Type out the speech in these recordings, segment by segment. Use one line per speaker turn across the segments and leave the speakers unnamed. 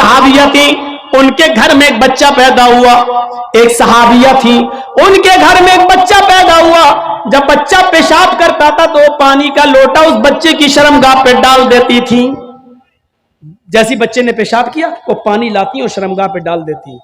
सहाबिया थी, उनके घर में एक बच्चा पैदा हुआ। एक सहाबिया थी, उनके घर में एक बच्चा पैदा हुआ। जब बच्चा पेशाब करता था तो वो पानी का लोटा उस बच्चे की शर्मगाह पे डाल देती थी। जैसी बच्चे ने पेशाब किया वो पानी लाती और शर्मगाह पे डाल देती।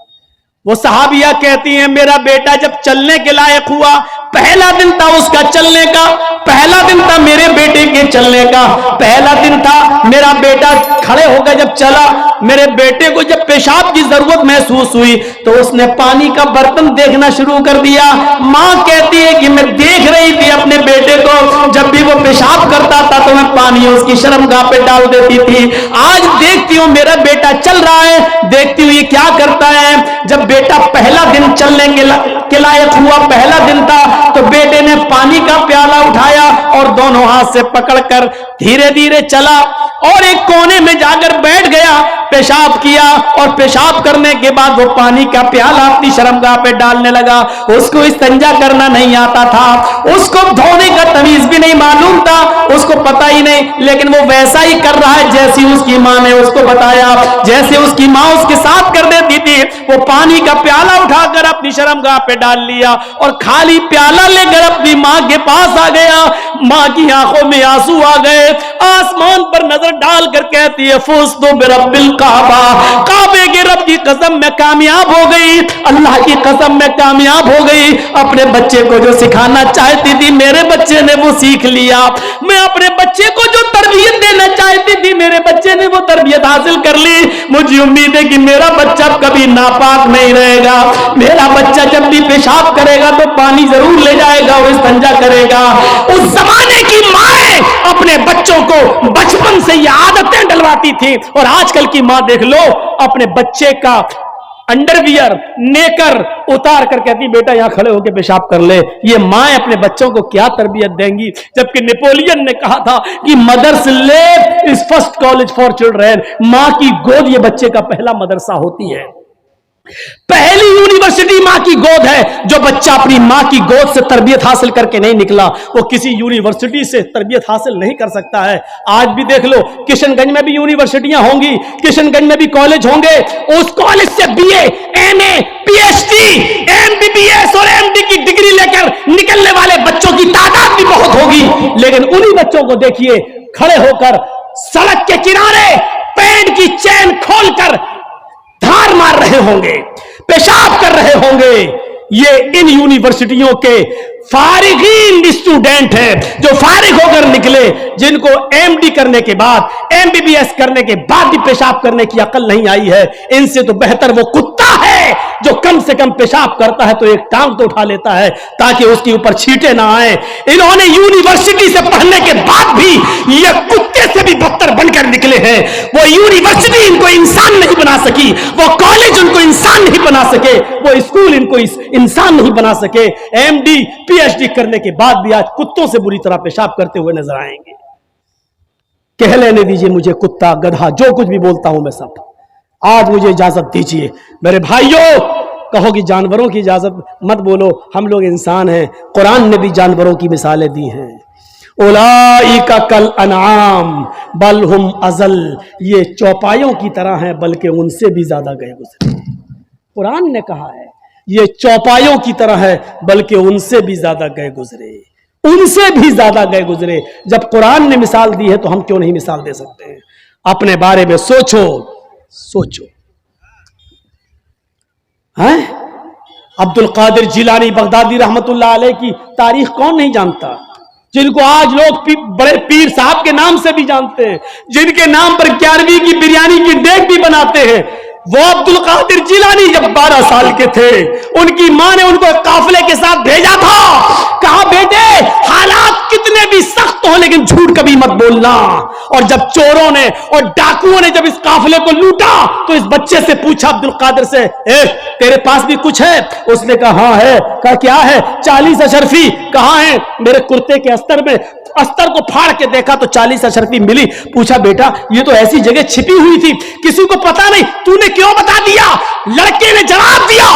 वो सहाबिया कहती हैं मेरा बेटा जब चलने के लायक हुआ, पहला दिन था उसका चलने का, पहला दिन था मेरे बेटे के चलने का, पहला दिन था मेरा बेटा खड़े होकर जब चला, मेरे बेटे को जब पेशाब की जरूरत महसूस हुई तो उसने पानी का बर्तन देखना शुरू कर दिया। माँ कहती है कि मैं देख रही थी अपने बेटे को, जब भी वो पेशाब करता था तो मैं पानी उसकी शर्मगाह पे डाल देती थी। आज देखती हूँ मेरा बेटा चल रहा है, देखती हूँ ये क्या करता है। जब बेटा पहला दिन चलने के लायक हुआ, पहला दिन था, तो बेटे ने पानी का प्याला उठाया और दोनों हाथ से पकड़कर धीरे धीरे चला और एक कोने में जाकर बैठ गया, पेशाब किया और पेशाब करने के बाद वो पानी का प्याला अपनी शर्मगाह पे डालने लगा। उसको इस्तिंजा करना नहीं आता था, उसको धोने का तमीज भी नहीं मालूम था, उसको पता ही नहीं, लेकिन वो वैसा ही कर रहा है जैसी उसकी माँ ने उसको बताया। जैसे उसकी माँ उसके साथ कर देती थी, वो पानी का प्याला उठाकर अपनी शर्मगाह पे डाल लिया और खाली प्याला लेकर अपनी माँ के पास आ गया। माँ की आंखों में आंसू आ गए, आसमान पर नजर डालकर कहती है फुज़्तु बिरब्बिल काबा, काबे के रब की कसम मैं कामयाब हो गई, अल्लाह की कसम मैं कामयाब हो गई। अपने बच्चे को जो सिखाना चाहती थी मेरे बच्चे ने वो सीख लिया। मैं अपने बच्चे को जो तरबियत देना चाहती थी मेरे बच्चे ने वो तरबियत हासिल कर ली। मुझे उम्मीद है कि मेरा बच्चा कभी नापाक नहीं रहेगा, मेरा बच्चा जब भी पेशाब करेगा तो पानी जरूर ले जाएगा और इस्तिंजा करेगा। उस जमाने की माएं अपने बच्चों को बचपन से ये आदतें डलवाती थी और आजकल की मां देख लो, अपने बच्चे का अंडरवियर नेकर उतार कर कहती बेटा यहां खड़े होकर पेशाब कर ले। ये माएं अपने बच्चों को क्या तरबियत देंगी, जबकि नेपोलियन ने कहा था कि mother's lap is first college for children, मां की गोद ये बच्चे का पहला मदरसा होती है, पहली यूनिवर्सिटी मां की गोद है। जो बच्चा अपनी मां की गोद से तरबियत हासिल करके नहीं निकला वो किसी यूनिवर्सिटी से तरबियत हासिल नहीं कर सकता है। आज भी देख लो किशनगंज में भी यूनिवर्सिटियां होंगी, किशनगंज में भी कॉलेज होंगे, उस कॉलेज से बीए, एमए, पीएचडी, एमबीबीएस और एमडी की डिग्री लेकर निकलने वाले बच्चों की तादाद भी बहुत होगी, लेकिन उन्हीं बच्चों को देखिए खड़े होकर सड़क के किनारे पैंट की चैन खोलकर धार मार रहे होंगे, पेशाब कर रहे होंगे। ये इन यूनिवर्सिटियों के फारिगीन स्टूडेंट हैं जो फारिग होकर निकले, जिनको एमडी करने के बाद, एमबीबीएस करने के बाद भी पेशाब करने की अकल नहीं आई है। इनसे तो बेहतर वो कुत्ता है जो कम से कम पेशाब करता है तो एक टांग तो उठा लेता है ताकि उसके ऊपर छींटे ना आए। इन्होंने यूनिवर्सिटी से पढ़ने के बाद भी ये कुत्ते से भी बदतर बनकर निकले हैं। वो यूनिवर्सिटी इनको इंसान नहीं बना सकी, वो कॉलेज उनको इंसान नहीं बना सके, वो स्कूल इनको इंसान नहीं बना सके। एमडी पीएचडी करने के बाद भी आज कुत्तों से बुरी तरह पेशाब करते हुए नजर आएंगे। कह लेने दीजिए मुझे कुत्ता, गधा, जो कुछ भी बोलता हूं मैं सब। आज मुझे इजाजत दीजिए मेरे भाइयों, कहो कि जानवरों की इजाजत मत बोलो, हम लोग इंसान हैं। कुरान ने भी जानवरों की मिसालें दी हैं, उलाइका कल अनआम बल हुम अजल, ये चौपायों की तरह हैं बल्कि उनसे भी ज्यादा गए गुजरे। कुरान ने कहा है ये चौपायों की तरह है बल्कि उनसे भी ज्यादा गए गुजरे, उनसे भी ज्यादा गए गुजरे। जब कुरान ने मिसाल दी है तो हम क्यों नहीं मिसाल दे सकते हैं? अपने बारे में सोचो, सोचो। हैं अब्दुल कादिर जिलानी बगदादी रहमतुल्लाह अलैह की तारीख कौन नहीं जानता, जिनको आज लोग बड़े पीर साहब के नाम से भी जानते हैं, जिनके नाम पर 11वीं की बिरयानी की डेग भी बनाते हैं। वो अब्दुल कादिर जिलानी जब 12 साल के थे, उनकी मां ने उनको काफिले के साथ भेजा था, कहा बेटे हालात कितने भी सख्त हो लेकिन झूठ कभी मत बोलना। और जब चोरों ने और डाकुओं ने जब इस काफिले को लूटा तो इस बच्चे से पूछा अब्दुल कादिर से, तेरे पास भी कुछ है? उसने कहा हाँ है। कहा क्या है? 40 अशरफी। कहाँ है? मेरे कुर्ते के अस्तर में। अस्तर को फाड़ के देखा तो 40 अशरफी मिली। पूछा बेटा ये तो ऐसी जगह छिपी हुई थी, किसी को पता नहीं, तूने क्यों बता दिया? लड़के ने जवाब दिया,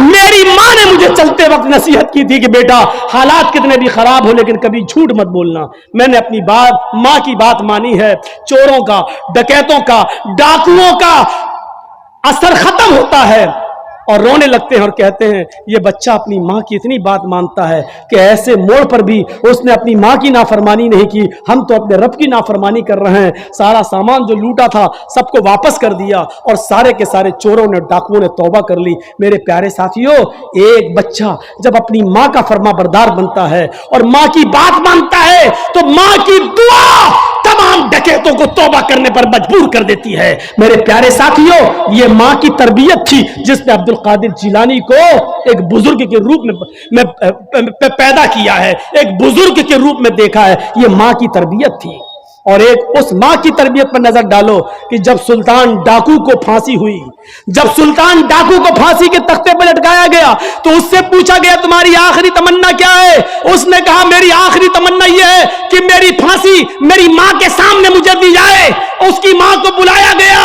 मेरी मां ने मुझे चलते वक्त नसीहत की थी कि बेटा हालात कितने भी खराब हो लेकिन कभी झूठ मत बोलना। मैंने अपनी बात, मां की बात मानी है। चोरों का, डकैतों का, डाकुओं का असर खत्म होता है और रोने लगते हैं और कहते हैं ये बच्चा अपनी माँ की इतनी बात मानता है कि ऐसे मोड़ पर भी उसने अपनी माँ की नाफरमानी नहीं की, हम तो अपने रब की नाफरमानी कर रहे हैं। सारा सामान जो लूटा था सबको वापस कर दिया और सारे के सारे चोरों ने, डाकुओं ने तौबा कर ली। मेरे प्यारे साथियों, एक बच्चा जब अपनी माँ का फर्मा बरदार बनता है और माँ की बात मानता है तो माँ की दुआ तमाम डकैतों को तौबा करने पर मजबूर कर देती है। मेरे प्यारे साथियों, ये माँ की तरबियत थी जिसने अब्दुल कादिर जिलानी को एक बुजुर्ग के रूप में पैदा किया है, एक बुजुर्ग के रूप में देखा है। ये माँ की तरबियत थी। और एक उस माँ की तरबियत पर नजर डालो कि जब सुल्तान डाकू को फांसी हुई, जब सुल्तान डाकू को फांसी के तख्ते पर लटकाया गया तो उससे पूछा गया तुम्हारी आखिरी तमन्ना क्या है? उसने कहा मेरी आखिरी तमन्ना यह है कि मेरी फांसी मेरी माँ के सामने मुझे दी जाए। उसकी माँ को बुलाया गया,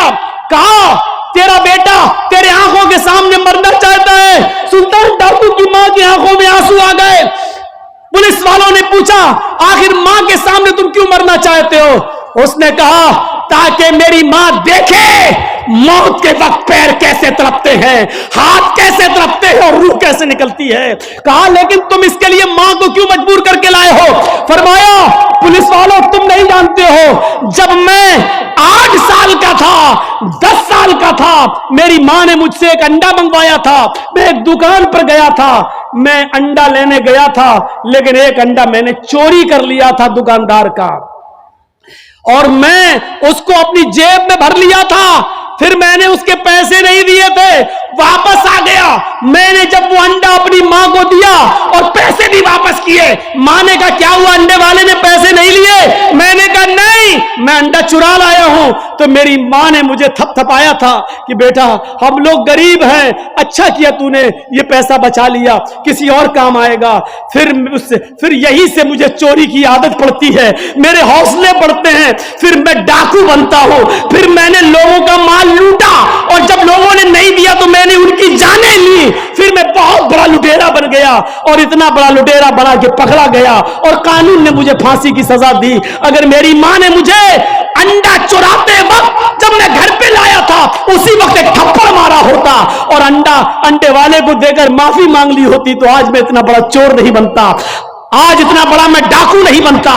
कहा तेरा बेटा तेरे आंखों के सामने मरना चाहता है। सुल्तान डाकू की माँ की आंखों में आंसू आ गए। पुलिस वालों ने पूछा आखिर मां के सामने तुम क्यों मरना चाहते हो? उसने कहा ताकि मेरी मां देखे मौत के वक्त पैर कैसे तड़पते हैं, हाथ कैसे तड़पते हैं और रूह कैसे निकलती है। कहा लेकिन तुम इसके लिए मां को क्यों मजबूर करके लाए हो? फरमाया पुलिस वालों तुम नहीं जानते हो, जब मैं 8 साल का था, 10 साल का था, मेरी मां ने मुझसे एक अंडा मंगवाया था। मैं एक दुकान पर गया था, मैं अंडा लेने गया था, लेकिन एक अंडा मैंने चोरी कर लिया था दुकानदार का और मैं उसको अपनी जेब में भर लिया था। फिर मैंने उसके पैसे नहीं दिए थे, वापस आ गया। मैंने जब वो अंडा अपनी मां को दिया और पैसे भी वापस किए, मां ने कहा क्या हुआ, अंडे वाले ने पैसे नहीं लिए? मैंने कहा नहीं, मैं अंडा चुरा लाया हूं। तो मेरी मां ने मुझे थपथपाया था कि बेटा हम लोग गरीब हैं, अच्छा किया तूने ये पैसा बचा लिया, किसी और काम आएगा। फिर यही से मुझे चोरी की आदत पड़ती है, मेरे हौसले बढ़ते हैं, फिर मैं डाकू बनता हूं। फिर मैंने लोगों का माल लूटा और जब लोगों ने नहीं दिया तो मैंने उनकी जानें ली। फिर मैं बहुत बड़ा लुटेरा बन गया और इतना बड़ा लुटेरा बना के पकड़ा गया और कानून ने मुझे फांसी की सजा दी। अगर मेरी मां ने मुझे अंडा चुराते वक्त जब मैं घर पे लाया था उसी वक्त एक थप्पड़ मारा होता और अंडे वाले को देकर माफी मांग ली होती तो आज मैं इतना बड़ा चोर नहीं बनता, आज इतना बड़ा मैं डाकू नहीं बनता।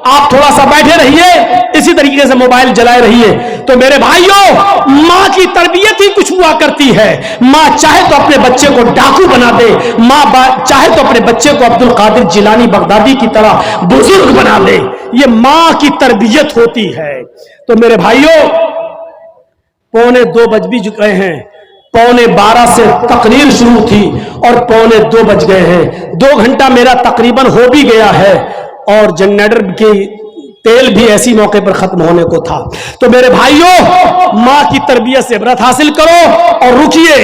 आप थोड़ा सा बैठे रहिए, इसी तरीके से मोबाइल जलाए रहिए। तो मेरे भाइयों, मां की तरबियत ही कुछ हुआ करती है। मां चाहे तो अपने बच्चे को डाकू बना दे, मां चाहे तो अपने बच्चे को अब्दुल कादिर जिलानी बगदादी की तरह बुजुर्ग बना ले। ये मां की तरबियत होती है। तो मेरे भाइयों, 11:45 बज भी चुके हैं, 11:45 से तकरीर शुरू थी और 11:45 बज गए हैं। 2 घंटा मेरा तकरीबन हो भी गया है और जनरेटर की तेल भी ऐसी मौके पर खत्म होने को था। तो मेरे भाइयों, मां की तरबियत से इबरत हासिल करो और रुकिए,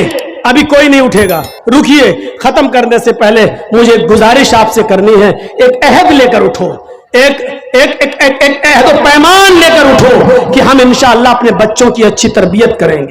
अभी कोई नहीं उठेगा, रुकिए। खत्म करने से पहले मुझे गुजारिश आपसे करनी है, एक अहद लेकर उठो, एक अहद पैमान लेकर उठो कि हम इंशाअल्लाह अपने बच्चों की अच्छी तरबियत करेंगे।